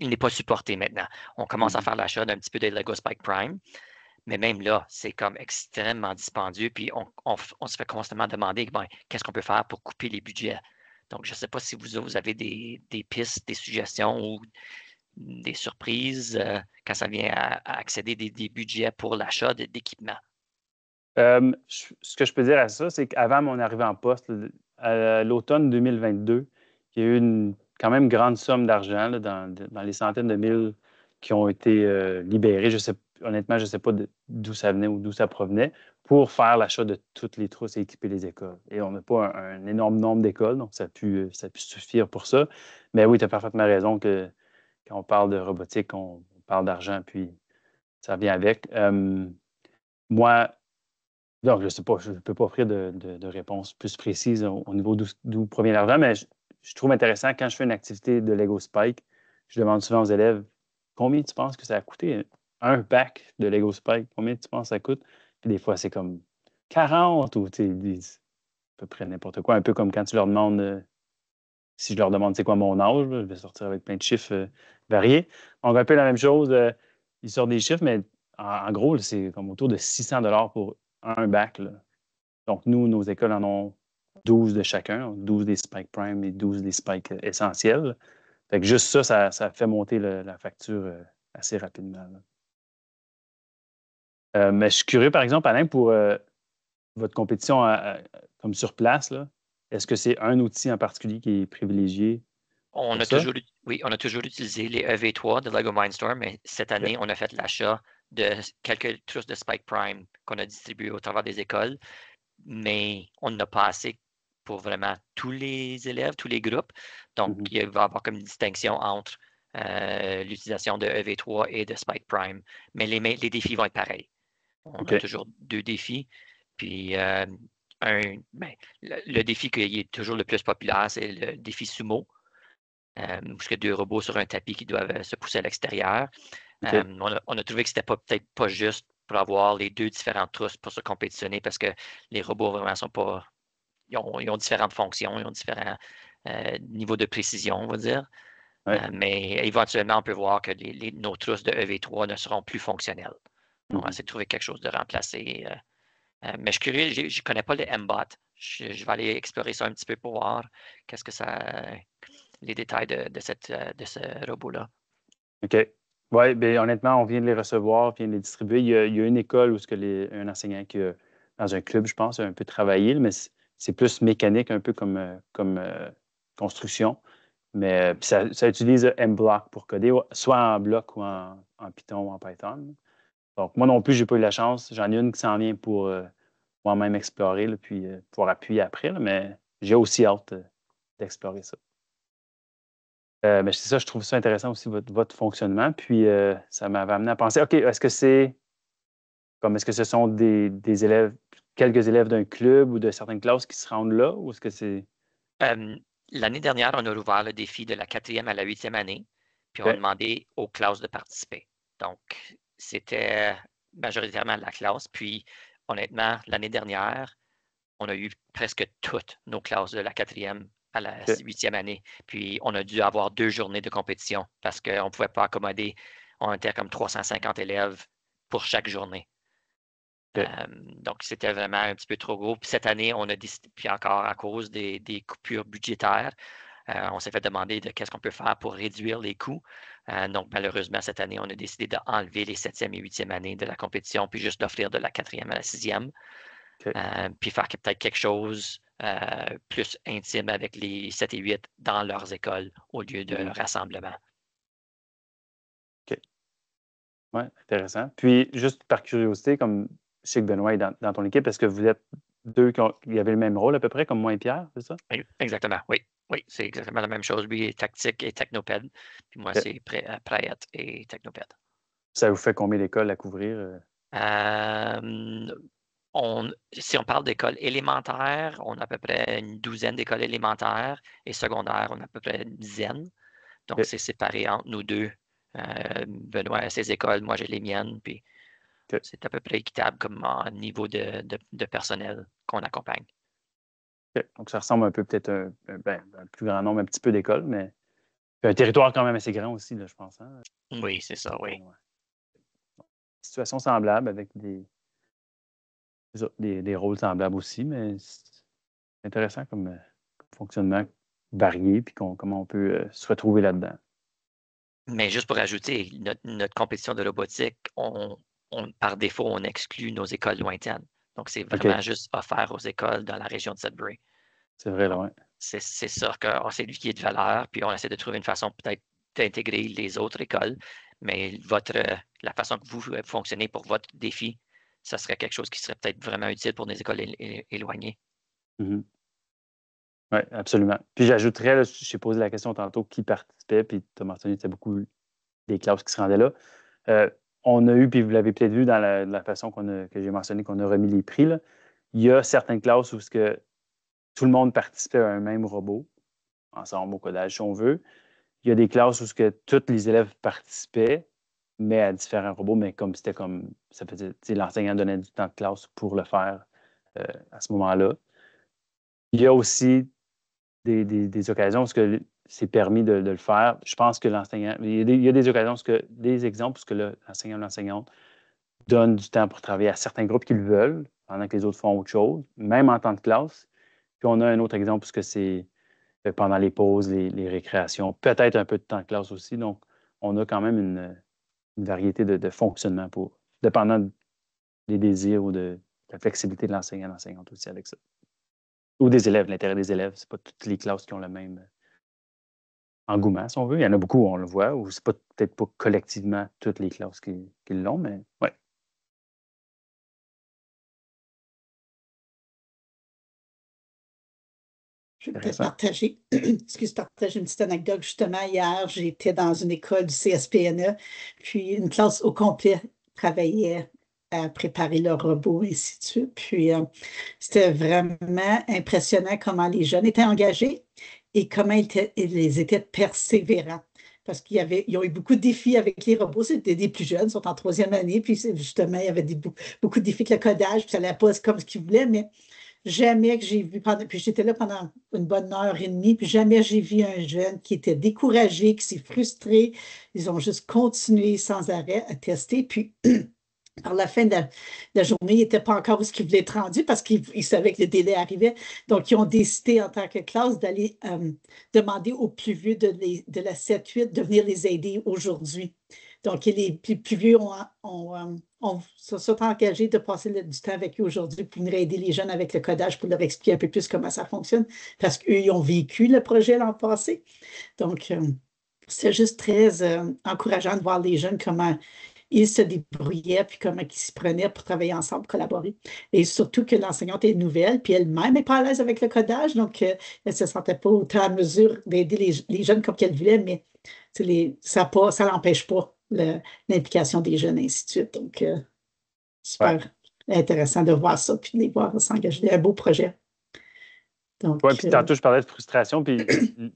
n'est pas supporté maintenant. On commence à faire l'achat d'un petit peu de Lego Spike Prime, mais même là, c'est comme extrêmement dispendieux. Puis on se fait constamment demander qu'est-ce qu'on peut faire pour couper les budgets. Donc, je ne sais pas si vous avez des pistes, des suggestions ou des surprises quand ça vient à accéder des budgets pour l'achat d'équipements. Ce que je peux dire à ça, c'est qu'avant mon arrivée en poste, à l'automne 2022, il y a eu une quand même grande somme d'argent là, dans les centaines de mille qui ont été libérés. Honnêtement, je ne sais pas d'où ça venait ou d'où ça provenait pour faire l'achat de toutes les trousses et équiper les écoles. Et on n'a pas un énorme nombre d'écoles, donc ça a pu suffire pour ça. Mais oui, tu as parfaitement raison que quand on parle de robotique, on parle d'argent, puis ça vient avec. Moi, donc, je ne sais pas, je ne peux pas offrir de réponse plus précise au niveau d'où provient l'argent, mais je trouve intéressant, quand je fais une activité de Lego Spike, je demande souvent aux élèves, combien tu penses que ça a coûté un pack de Lego Spike? Combien tu penses que ça coûte? Puis des fois, c'est comme 40 ou ils disent à peu près n'importe quoi, un peu comme quand tu leur demandes, si je leur demande c'est quoi mon âge, là, je vais sortir avec plein de chiffres variés. Donc, un peu la même chose, ils sortent des chiffres, mais en gros, là, c'est comme autour de 600 $ pour un bac. Là. Donc, nous, nos écoles en ont 12 de chacun, donc 12 des Spike Prime et 12 des Spike essentiels. Fait que juste ça fait monter la facture assez rapidement. Mais je suis curieux, par exemple, Alain, pour votre compétition comme sur place, là, est-ce que c'est un outil en particulier qui est privilégié On pour a ça? toujours, oui, on a toujours utilisé les EV3 de Lego Mindstorm, mais cette année, on a fait l'achat de quelques trousses de Spike Prime qu'on a distribuées au travers des écoles, mais on n'a pas assez pour vraiment tous les élèves, tous les groupes. Donc, Mhm. il va y avoir comme une distinction entre l'utilisation de EV3 et de Spike Prime. Mais les défis vont être pareils. On a OK. toujours 2 défis. Puis, le défi qui est toujours le plus populaire, c'est le défi sumo. Où il y a 2 robots sur un tapis qui doivent se pousser à l'extérieur. OK. On a trouvé que c'était peut-être pas juste pour avoir les 2 différentes trousses pour se compétitionner parce que les robots vraiment sont pas. Ils ont différentes fonctions, ils ont différents niveaux de précision, on va dire. Ouais. Mais éventuellement, on peut voir que nos trousses de EV3 ne seront plus fonctionnelles. On va Mhm. essayer de trouver quelque chose de remplacer. Mais je suis curieux, je ne connais pas le M-Bot. Je vais aller explorer ça un petit peu pour voir qu'est-ce que ça, les détails de ce robot-là. OK. Oui, bien honnêtement, on vient de les recevoir, on vient de les distribuer. Il y a une école où un enseignant qui a, dans un club, je pense, a un peu travaillé, mais c'est plus mécanique, un peu comme construction. Mais puis ça utilise M-Block pour coder, soit en bloc ou en Python ou en Python. Donc, moi non plus, je n'ai pas eu la chance. J'en ai une qui s'en vient pour moi-même explorer, là, puis pouvoir appuyer après, là, mais j'ai aussi hâte d'explorer ça. Mais c'est ça, je trouve ça intéressant aussi, votre fonctionnement. Puis ça m'avait amené à penser, OK, est-ce que ce sont des élèves, quelques élèves d'un club ou de certaines classes qui se rendent là, ou est-ce que c'est. L'année dernière, on a ouvert le défi de la 4e à la 8e année, puis on a OK. demandé aux classes de participer. Donc, c'était majoritairement la classe. Puis, honnêtement, l'année dernière, on a eu presque toutes nos classes de la 4e à la OK. 8e année. Puis, on a dû avoir 2 journées de compétition parce qu'on ne pouvait pas accommoder, on était comme 350 élèves pour chaque journée. OK. Donc, c'était vraiment un petit peu trop gros. Puis cette année, on a décidé, puis encore à cause des coupures budgétaires, on s'est fait demander de qu'est-ce qu'on peut faire pour réduire les coûts. Donc, malheureusement, cette année, on a décidé d'enlever les 7e et 8e années de la compétition, puis juste d'offrir de la 4e à la 6e, OK. puis faire peut-être quelque chose plus intime avec les 7 et 8 dans leurs écoles au lieu de Mhm. rassemblement. OK. Oui, intéressant. Puis, juste par curiosité, comme je sais que Benoît est dans ton équipe, est-ce que vous êtes deux qui avaient le même rôle à peu près, comme moi et Pierre, c'est ça? Exactement, oui. Oui, c'est exactement la même chose. Lui est tactique et technopède. Puis moi, OK. c'est Prayat et technopède. Ça vous fait combien d'écoles à couvrir? Euh, Si on parle d'écoles élémentaires, on a à peu près une douzaine d'écoles élémentaires et secondaires, on a à peu près une dizaine. Donc, OK. c'est séparé entre nous deux. Benoît a ses écoles, moi j'ai les miennes. Puis OK. c'est à peu près équitable comme en niveau de personnel qu'on accompagne. OK. Donc, ça ressemble un peu peut-être un plus grand nombre, un petit peu d'écoles, mais un territoire quand même assez grand aussi, là, je pense. Hein? Oui, c'est ça, oui. Ouais. Situation semblable avec des rôles semblables aussi, mais c'est intéressant comme fonctionnement varié, puis comment on peut se retrouver là-dedans. Mais juste pour ajouter, notre compétition de robotique, par défaut, on exclut nos écoles lointaines. Donc, c'est OK, vraiment juste offert aux écoles dans la région de Sudbury. c'est vrai, là, Donc, ouais. c'est sûr que c'est lui qui est de valeur, puis on essaie de trouver une façon peut-être d'intégrer les autres écoles, mais la façon que vous fonctionnez pour votre défi, ça serait quelque chose qui serait peut-être vraiment utile pour des écoles éloignées. Mhm. Oui, absolument. Puis j'ajouterais, là, j'ai posé la question tantôt, qui participait, puis tu as mentionné que c'était beaucoup des classes qui se rendaient là. Euh, on a eu, puis vous l'avez peut-être vu dans la façon que j'ai mentionné qu'on a remis les prix, là, il y a certaines classes où tout le monde participait à un même robot, ensemble au codage, si on veut. Il y a des classes où tous les élèves participaient, mais à différents robots, mais comme c'était comme ça faisait, tu sais, l'enseignant donnait du temps de classe pour le faire à ce moment-là. Il y a aussi des occasions où c'est permis de le faire. Je pense que l'enseignant, il y a des occasions, des exemples où l'enseignant ou l'enseignante donne du temps pour travailler à certains groupes qu'ils veulent, pendant que les autres font autre chose, même en temps de classe. Puis on a un autre exemple où c'est pendant les pauses, les récréations, peut-être un peu de temps de classe aussi. Donc, on a quand même une variété de fonctionnement dépendant des désirs ou de la flexibilité de l'enseignant et l'enseignante aussi avec ça. Ou des élèves, l'intérêt des élèves. C'est pas toutes les classes qui ont le même engouement, si on veut. Il y en a beaucoup, on le voit, ou c'est peut-être pas collectivement toutes les classes qui l'ont, mais ouais. Je vais peut-être partager, partager une petite anecdote. Justement, hier, j'étais dans une école du CSPNE, puis une classe au complet travaillait à préparer leur robot, et ainsi de suite. Puis, c'était vraiment impressionnant comment les jeunes étaient engagés et comment ils étaient persévérants. Parce ils ont eu beaucoup de défis avec les robots. C'était des plus jeunes, ils sont en 3e année. Puis, justement, il y avait beaucoup de défis avec le codage. Puis, ça n'allait pas comme ce qu'ils voulaient, mais jamais que j'ai vu, puis j'étais là pendant une bonne heure et demie, puis jamais j'ai vu un jeune qui était découragé, qui s'est frustré. Ils ont juste continué sans arrêt à tester. Puis, par la fin de la journée, ils n'étaient pas encore où ils voulaient être rendus parce qu'ils savaient que le délai arrivait. Donc, ils ont décidé en tant que classe d'aller demander aux plus vieux de la 7-8 de venir les aider aujourd'hui. Donc, les plus vieux se sont engagés de passer du temps avec eux aujourd'hui pour venir aider les jeunes avec le codage, pour leur expliquer un peu plus comment ça fonctionne, parce qu'eux, ils ont vécu le projet l'an passé. Donc, c'est juste très encourageant de voir les jeunes, comment ils se débrouillaient, puis comment ils s'y prenaient pour travailler ensemble, collaborer. Et surtout que l'enseignante est nouvelle, puis elle-même n'est pas à l'aise avec le codage, donc elle ne se sentait pas autant à mesure d'aider les jeunes comme qu'elle voulait, mais ça n'empêche pas l'implication des jeunes, et ainsi de suite. Donc, super intéressant de voir ça, puis de les voir s'engager. C'est un beau projet. Oui, puis tantôt, je parlais de frustration, puis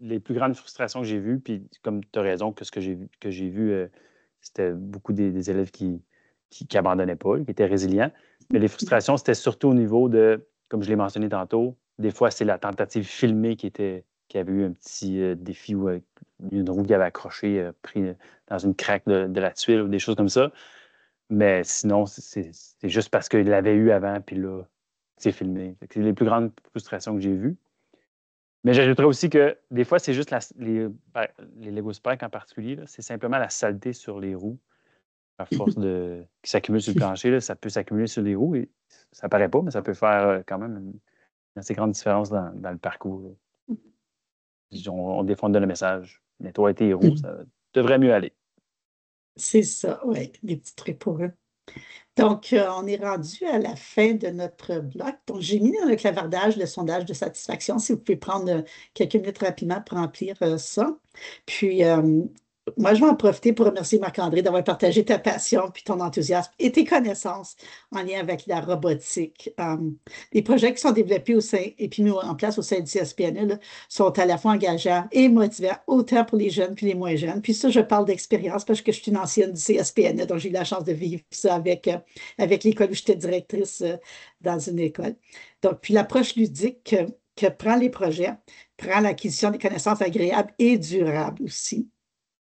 les plus grandes frustrations que j'ai vues, puis comme tu as raison, que ce que j'ai vu, c'était beaucoup des élèves qui n'abandonnaient pas, qui étaient résilients. Mais les frustrations, c'était surtout au niveau de, comme je l'ai mentionné tantôt, des fois, c'est la tentative filmée qui avait eu un petit défi ou une roue qui avait accroché, pris dans une craque de la tuile ou des choses comme ça. Mais sinon, c'est juste parce qu'il l'avait eu avant, puis là, c'est filmé. C'est les plus grandes frustrations que j'ai vues. Mais j'ajouterais aussi que des fois, c'est juste les Lego Spike en particulier, c'est simplement la saleté sur les roues. À force qui s'accumule sur le plancher, là, ça peut s'accumuler sur les roues et ça paraît pas, mais ça peut faire quand même une assez grande différence dans le parcours. Des fois, on donne le message. Nettoie tes roues, ça devrait mieux aller. C'est ça, oui, des petits trucs pour eux. Donc, on est rendu à la fin de notre bloc. Donc, j'ai mis dans le clavardage le sondage de satisfaction. Si vous pouvez prendre quelques minutes rapidement pour remplir ça. Puis, moi, je vais en profiter pour remercier Marc-André d'avoir partagé ta passion, puis ton enthousiasme et tes connaissances en lien avec la robotique. Les projets qui sont développés et puis mis en place au sein du CSPNE là, sont à la fois engageants et motivants, autant pour les jeunes puis les moins jeunes. Puis ça, je parle d'expérience parce que je suis une ancienne du CSPNE, donc j'ai eu la chance de vivre ça avec l'école où j'étais directrice dans une école. Donc, puis l'approche ludique que prend les projets prend l'acquisition des connaissances agréables et durables aussi.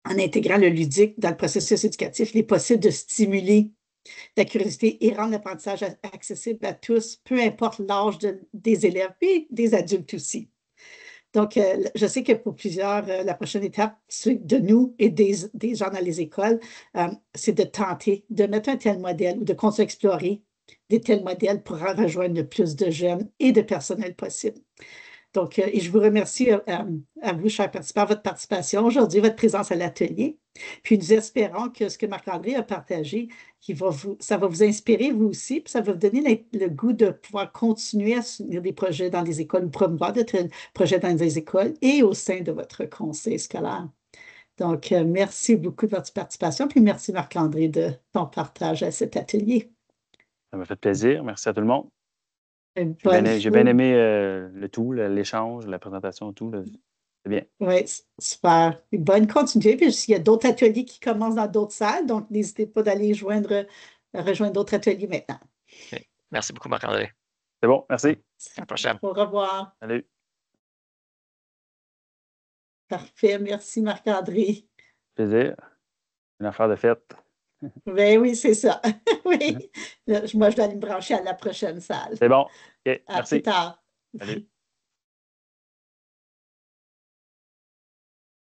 En intégrant le ludique dans le processus éducatif, il est possible de stimuler la curiosité et rendre l'apprentissage accessible à tous, peu importe l'âge des élèves et des adultes aussi. Donc, je sais que pour plusieurs, la prochaine étape de nous et des gens dans les écoles, c'est de tenter de mettre un tel modèle ou de continuer à explorer des tels modèles pour rejoindre le plus de jeunes et de personnel possible. Donc, et je vous remercie à vous, chers participants, votre participation aujourd'hui, votre présence à l'atelier. Puis nous espérons que ce que Marc-André a partagé, ça va vous inspirer vous aussi, puis ça va vous donner le goût de pouvoir continuer à soutenir des projets dans les écoles ou promouvoir de tels projets dans les écoles et au sein de votre conseil scolaire. Donc, merci beaucoup de votre participation, puis merci Marc-André de ton partage à cet atelier. Ça m'a fait plaisir. Merci à tout le monde. J'ai bien aimé le tout, l'échange, la présentation, tout. C'est bien. Oui, super. Bonne continuité. Puis il y a d'autres ateliers qui commencent dans d'autres salles, donc n'hésitez pas d'aller rejoindre d'autres ateliers maintenant. Okay. Merci beaucoup, Marc-André. C'est bon, merci. À la prochaine. Au revoir. Salut. Parfait. Merci, Marc-André. Plaisir. Une affaire de fête. Ben oui, c'est ça. Oui. Moi, je dois aller me brancher à la prochaine salle. C'est bon. OK, À merci. plus tard. Salut.